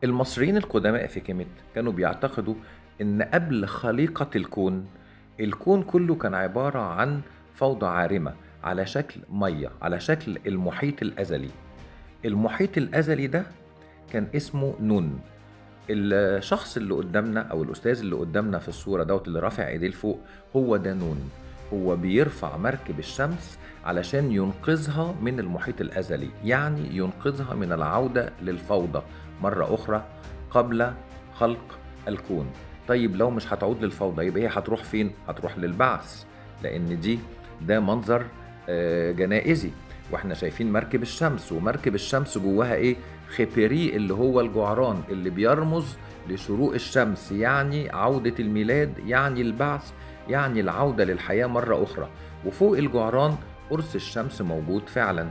المصريين القدماء في كيميت كانوا بيعتقدوا إن قبل خليقة الكون، الكون كله كان عبارة عن فوضى عارمة على شكل مية، على شكل المحيط الأزلي. المحيط الأزلي ده كان اسمه نون. الشخص اللي قدامنا أو الأستاذ اللي قدامنا في الصورة دوت اللي رافع إيديه لفوق، هو ده نون. هو بيرفع مركب الشمس علشان ينقذها من المحيط الأزلي، يعني ينقذها من العودة للفوضى مرة أخرى قبل خلق الكون. طيب لو مش هتعود للفوضى يبقى هي هتروح فين؟ هتروح للبعث، لأن ده منظر جنائزي. واحنا شايفين مركب الشمس، ومركب الشمس جواها ايه؟ خبري اللي هو الجعران اللي بيرمز لشروق الشمس، يعني عودة الميلاد، يعني البعث، يعني العودة للحياة مرة أخرى. وفوق الجعران قرص الشمس موجود فعلا.